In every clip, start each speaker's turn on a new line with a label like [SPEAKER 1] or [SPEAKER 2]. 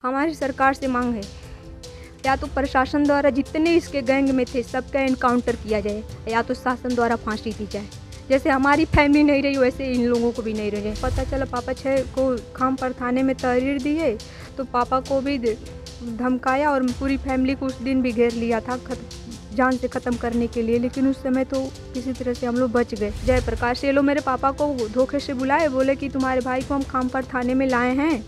[SPEAKER 1] हमारी सरकार से मांग है या तो प्रशासन द्वारा जितने इसके गैंग में थे सबका एनकाउंटर किया जाए या तो शासन द्वारा फांसी दी जाए। जैसे हमारी फैमिली नहीं रही वैसे इन लोगों को भी नहीं रहे। पता चला पापा 6 को खामपर थाने में तहरीर दी है तो पापा को भी धमकाया और पूरी फैमिली को उस दिन भी घेर लिया था जान से ख़त्म करने के लिए, लेकिन उस समय तो किसी तरह से हम लोग बच गए। जयप्रकाश ये लोग मेरे पापा को धोखे से बुलाए, बोले कि तुम्हारे भाई को हम खामपर थाने में लाए हैं,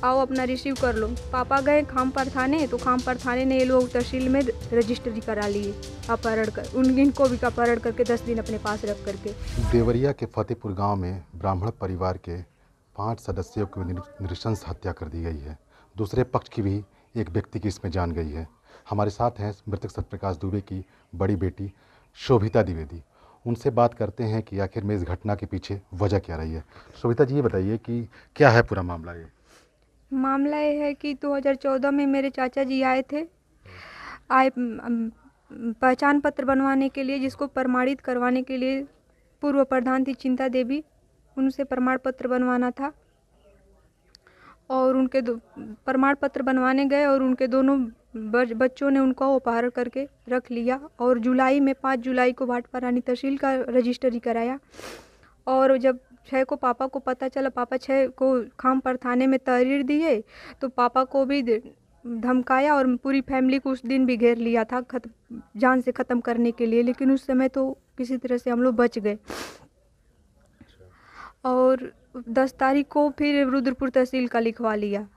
[SPEAKER 1] आओ अपना रिसीव कर लो। पापा गए खामपर थाने तो खामपर थाने ने ये लोग तहसील में रजिस्ट्री करा लिए अपहरण कर, इनको भी अपहरण करके 10 दिन अपने पास रख करके।
[SPEAKER 2] देवरिया के फतेहपुर गांव में ब्राह्मण परिवार के 5 सदस्यों की नृशंस हत्या कर दी गई है। दूसरे पक्ष की भी एक व्यक्ति की इसमें जान गई है। हमारे साथ हैं मृतक सत्यप्रकाश दुबे की बड़ी बेटी शोभिता द्विवेदी। उनसे बात करते हैं कि आखिर में इस घटना के पीछे वजह क्या रही है। शोभिता जी, ये बताइए कि क्या है पूरा मामला।
[SPEAKER 1] मामला ये है कि 2014 में मेरे चाचा जी आए पहचान पत्र बनवाने के लिए, जिसको प्रमाणित करवाने के लिए पूर्व प्रधान थी चिंता देवी, उनसे प्रमाण पत्र बनवाना था और उनके प्रमाण पत्र बनवाने गए और उनके दोनों बच्चों ने उनको अपहरण करके रख लिया और जुलाई में 5 जुलाई को भाटपारा रानी तहसील का रजिस्ट्री कराया। और जब 6 को पापा को पता चला, पापा 6 को खामपर थाने में तहरीर दी है तो पापा को भी धमकाया और पूरी फैमिली को उस दिन भी घेर लिया था जान से ख़त्म करने के लिए, लेकिन उस समय तो किसी तरह से हम लोग बच गए। और 10 तारीख को फिर रुद्रपुर तहसील का लिखवा लिया।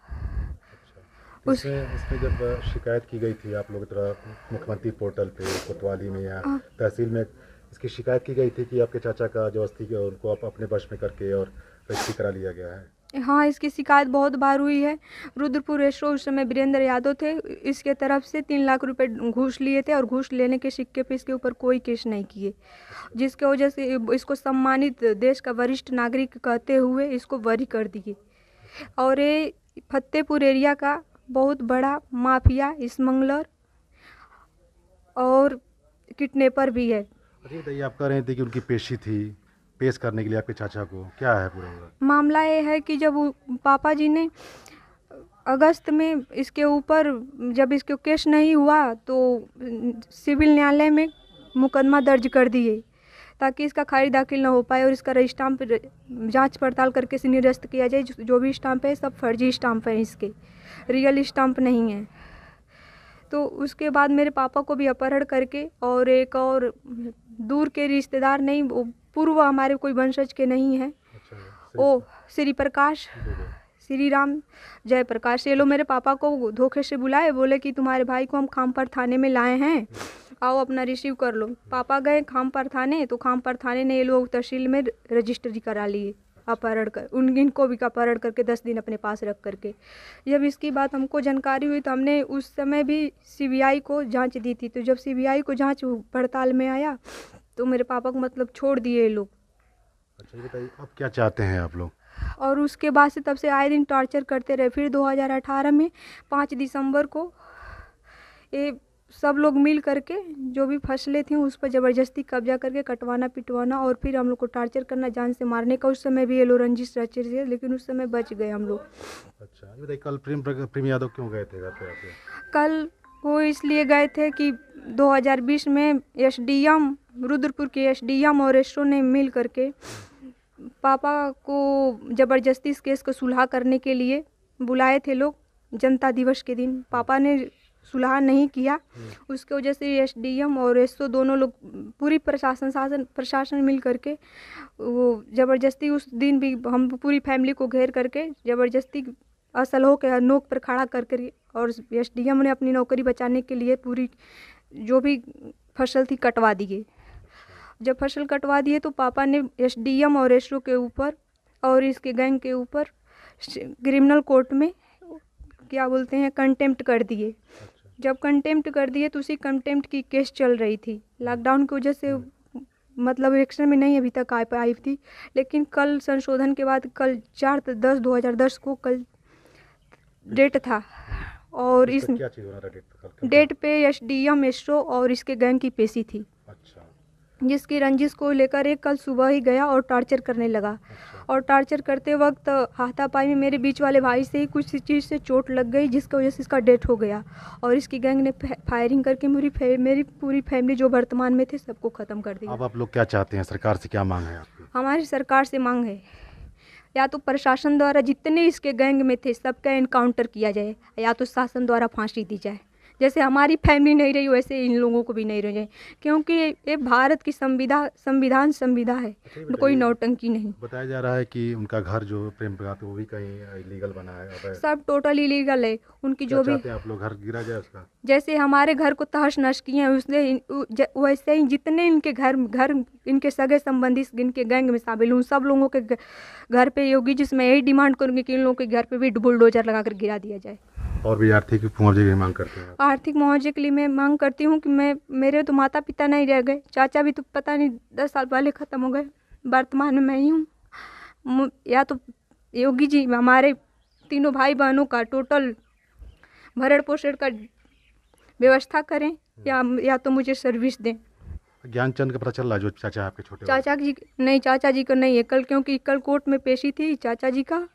[SPEAKER 2] इसमें जब शिकायत की गई थी आप लोग तरह मुख्यमंत्री पोर्टल पे कोतवाली में या तहसील में इसकी शिकायत की गई थी कि आपके चाचा का जो अस्थि है उनको आप अपने वश में करके और रजिस्ट्री करा लिया गया है।
[SPEAKER 1] हाँ, इसकी शिकायत बहुत बार हुई है। रुद्रपुर एसओ उस समय वीरेंद्र यादव थे, इसके तरफ से 3 लाख रुपए घूस लिए थे और घूस लेने के सिक्के पे इसके ऊपर कोई केस नहीं किए, जिसके वजह से इसको सम्मानित देश का वरिष्ठ नागरिक कहते हुए इसको बरी कर दिए। और ये फतेहपुर एरिया का बहुत बड़ा माफिया, स्मगलर और किडनैपर भी है।
[SPEAKER 2] बताइए, आप कह रहे थे कि उनकी पेश करने के लिए आपके चाचा को, क्या है पूरा
[SPEAKER 1] मामला ये है कि जब पापा जी ने अगस्त में इसके ऊपर जब इसके केस नहीं हुआ तो सिविल न्यायालय में मुकदमा दर्ज कर दिए ताकि इसका खारिज दाखिल न हो पाए और इसका स्टाम्प जांच पड़ताल करके इसे निरस्त किया जाए। जो भी स्टाम्प है सब फर्जी स्टाम्प है, इसके रियल स्टाम्प नहीं है। तो उसके बाद मेरे पापा को भी अपहरण करके और एक और दूर के रिश्तेदार नहीं, वो पूर्व हमारे कोई वंशज के नहीं है, ओ श्री प्रकाश, श्री राम, जयप्रकाश, ये लोग मेरे पापा को धोखे से बुलाए, बोले कि तुम्हारे भाई को हम खामपर थाने में लाए हैं, आओ अपना रिसीव कर लो। पापा गए खामपर थाने तो खामपर थाने ने ये लोग तहसील में रजिस्ट्री करा लिए अपहरण कर, इनको भी अपहरण करके 10 दिन अपने पास रख करके। जब इसकी बात हमको जानकारी हुई तो हमने उस समय भी सीबीआई को जांच दी थी। तो जब सीबीआई को जांच पड़ताल में आया तो मेरे पापा को मतलब छोड़ दिए ये लोग।
[SPEAKER 2] अच्छा, ये बताइए अब क्या चाहते हैं आप लोग।
[SPEAKER 1] और उसके बाद से तब से आए दिन टॉर्चर करते रहे। फिर 2018 में 5 दिसंबर को ये सब लोग मिल करके जो भी फसलें थी उस पर ज़बरदस्ती कब्जा करके कटवाना पिटवाना और फिर हम लोग को टॉर्चर करना, जान से मारने का। उस समय भी ये लोग रंजिश रचे थे, लेकिन उस समय बच गए हम लोग।
[SPEAKER 2] अच्छा, ये बताइए कल प्रेम यादव क्यों गए थे घर पे?
[SPEAKER 1] कल वो इसलिए गए थे कि 2020 में एसडीएम रुद्रपुर के एसडीएम और एसओ ने मिल करके पापा को ज़बरदस्ती इस केस को सुलह करने के लिए बुलाए थे लोग जनता दिवस के दिन। पापा ने सुलह नहीं किया, उसके वजह से एसडीएम और एसओ दोनों लोग पूरी प्रशासन मिल करके वो ज़बरदस्ती उस दिन भी हम पूरी फैमिली को घेर करके ज़बरदस्ती असलहों के नोक पर खड़ा करके और एसडीएम ने अपनी नौकरी बचाने के लिए पूरी जो भी फसल थी कटवा दिए। जब फसल कटवा दिए तो पापा ने एसडीएम और एसओ के ऊपर और इसके गैंग के ऊपर क्रिमिनल कोर्ट में क्या बोलते हैं कंटेम्प्ट कर दिए। जब कंटेम्प्ट कर दिए तो उसी कंटेम्प्ट की केस चल रही थी। लॉकडाउन की वजह से मतलब एक्शन में नहीं अभी तक आ पाई थी, लेकिन कल संशोधन के बाद कल 4/10/2010 को कल डेट था और इस डेट पे एसडीएम एसओ और इसके गैंग की पेशी थी।
[SPEAKER 2] अच्छा,
[SPEAKER 1] जिसकी रंजिश को लेकर एक कल सुबह ही गया और टॉर्चर करने लगा। और टॉर्चर करते वक्त हाथापाई में मेरे बीच वाले भाई से ही कुछ चीज़ से चोट लग गई, जिसकी वजह से इसका डेथ हो गया। और इसकी गैंग ने फायरिंग करके मेरी पूरी फैमिली जो वर्तमान में थे सबको ख़त्म कर दिया।
[SPEAKER 2] अब आप लोग क्या चाहते हैं, सरकार से क्या मांग है आपकी?
[SPEAKER 1] हमारी सरकार से मांग है या तो प्रशासन द्वारा जितने इसके गैंग में थे सबका एनकाउंटर किया जाए, या तो शासन द्वारा फांसी दी जाए। जैसे हमारी फैमिली नहीं रही वैसे इन लोगों को भी नहीं रह जाए, क्योंकि ये भारत की संविधान है, कोई नौटंकी नहीं।
[SPEAKER 2] बताया जा रहा है कि उनका घर जो प्रेम प्रकाश वो भी कहीं इलीगल बना है। अब
[SPEAKER 1] सब टोटल इलीगल है। उनकी
[SPEAKER 2] क्या
[SPEAKER 1] जो भी
[SPEAKER 2] चाहते हैं आप लोग, घर गिरा जाए उसका?
[SPEAKER 1] जैसे हमारे घर को तहस नहस किए हैं वैसे ही जितने इनके घर इनके सगे संबंधी इनके गैंग में शामिल उन सब लोगों के घर पे योगी जिसमें यही डिमांड करूँगी कि इन लोगों के घर पे भी बुलडोजर लगाकर गिरा दिया जाए।
[SPEAKER 2] और भी आर्थिक मुआवजे की मांग करते हैं?
[SPEAKER 1] आर्थिक मुआवजे के लिए मैं मांग करती हूँ कि मेरे तो माता पिता नहीं रह गए, चाचा भी तो पता नहीं 10 साल पहले ख़त्म हो गए, वर्तमान में मैं ही हूँ। या तो योगी जी हमारे तीनों भाई बहनों का टोटल भरण पोषण का व्यवस्था करें, या तो मुझे सर्विस दें।
[SPEAKER 2] ज्ञानचंद का पता चल रहा है जो चाचा आपके छोटे
[SPEAKER 1] चाचा जी नहीं, चाचा जी को नहीं है कल, क्योंकि कल कोर्ट में पेशी थी चाचा जी का,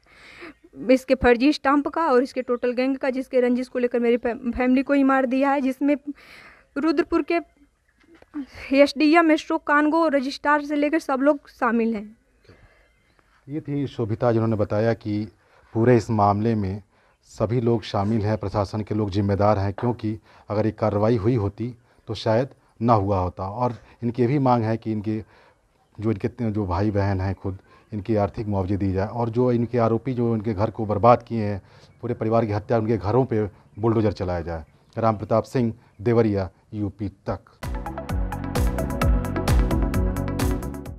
[SPEAKER 1] इसके फर्जी स्टाम्प का और इसके टोटल गैंग का, जिसके रंजिश को लेकर मेरी फैमिली को ही मार दिया है, जिसमें रुद्रपुर के एसडीएम एसओ कानगो रजिस्ट्रार से लेकर सब लोग शामिल हैं।
[SPEAKER 2] ये थी शोभिता जिन्होंने बताया कि पूरे इस मामले में सभी लोग शामिल हैं, प्रशासन के लोग जिम्मेदार हैं, क्योंकि अगर ये कार्रवाई हुई होती तो शायद ना हुआ होता। और इनकी भी मांग है कि इनके जो भाई बहन हैं खुद, इनकी आर्थिक मुआवजे दी जाए, और जो इनके आरोपी जो इनके घर को बर्बाद किए हैं, पूरे परिवार की हत्या, उनके घरों पे बुलडोजर चलाया जाए। राम प्रताप सिंह, देवरिया, यूपी तक।